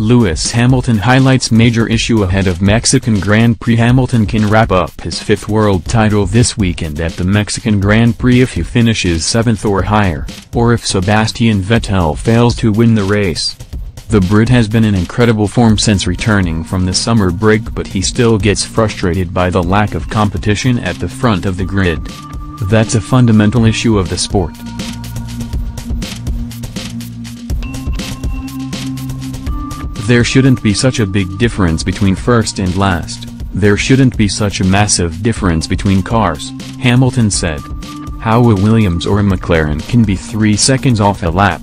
Lewis Hamilton highlights major issue ahead of Mexican Grand Prix. Hamilton can wrap up his fifth world title this weekend at the Mexican Grand Prix if he finishes 7th or higher, or if Sebastian Vettel fails to win the race. The Brit has been in incredible form since returning from the summer break, but he still gets frustrated by the lack of competition at the front of the grid. That's a fundamental issue of the sport. There shouldn't be such a big difference between first and last. There shouldn't be such a massive difference between cars, Hamilton said. How a Williams or a McLaren can be 3 seconds off a lap?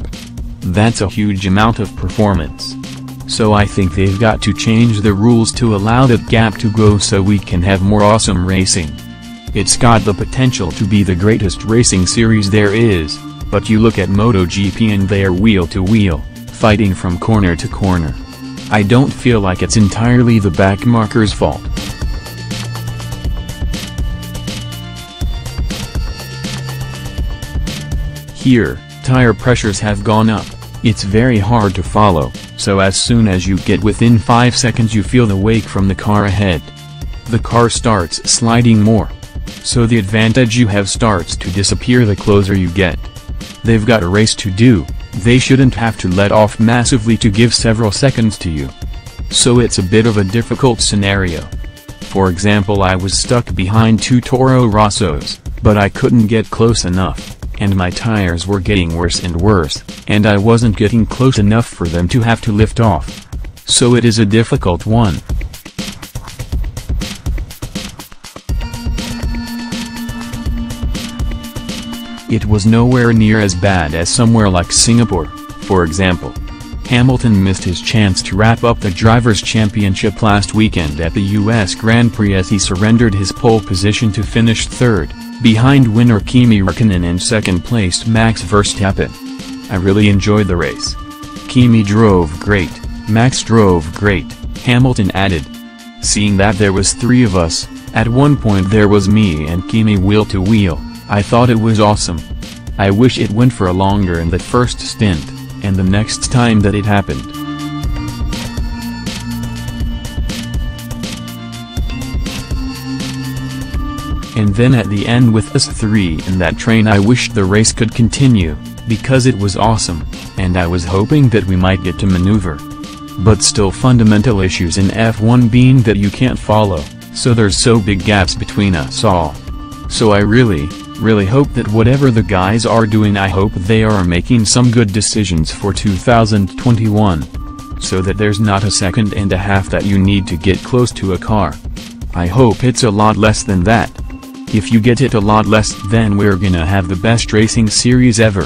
That's a huge amount of performance. So I think they've got to change the rules to allow that gap to go so we can have more awesome racing. It's got the potential to be the greatest racing series there is, but you look at MotoGP and they're wheel to wheel, fighting from corner to corner. I don't feel like it's entirely the backmarker's fault. Here, tire pressures have gone up, it's very hard to follow, so as soon as you get within 5 seconds you feel the wake from the car ahead. The car starts sliding more. So the advantage you have starts to disappear the closer you get. They've got a race to do. They shouldn't have to let off massively to give several seconds to you. So it's a bit of a difficult scenario. For example, I was stuck behind 2 Toro Rossos, but I couldn't get close enough, and my tires were getting worse and worse, and I wasn't getting close enough for them to have to lift off. So it is a difficult one. It was nowhere near as bad as somewhere like Singapore, for example. Hamilton missed his chance to wrap up the Drivers' Championship last weekend at the US Grand Prix as he surrendered his pole position to finish third, behind winner Kimi Räikkönen and second-placed Max Verstappen. I really enjoyed the race. Kimi drove great, Max drove great, Hamilton added. Seeing that there was 3 of us, at one point there was me and Kimi wheel to wheel, I thought it was awesome. I wish it went for a longer in the first stint, and the next time that it happened. And then at the end with us 3 in that train, I wished the race could continue, because it was awesome, and I was hoping that we might get to maneuver. But still, fundamental issues in F1 being that you can't follow, so there's so big gaps between us all. So I really hope that whatever the guys are doing, I hope they are making some good decisions for 2021. So that there's not a second and a half that you need to get close to a car. I hope it's a lot less than that. If you get it a lot less, then we're gonna have the best racing series ever.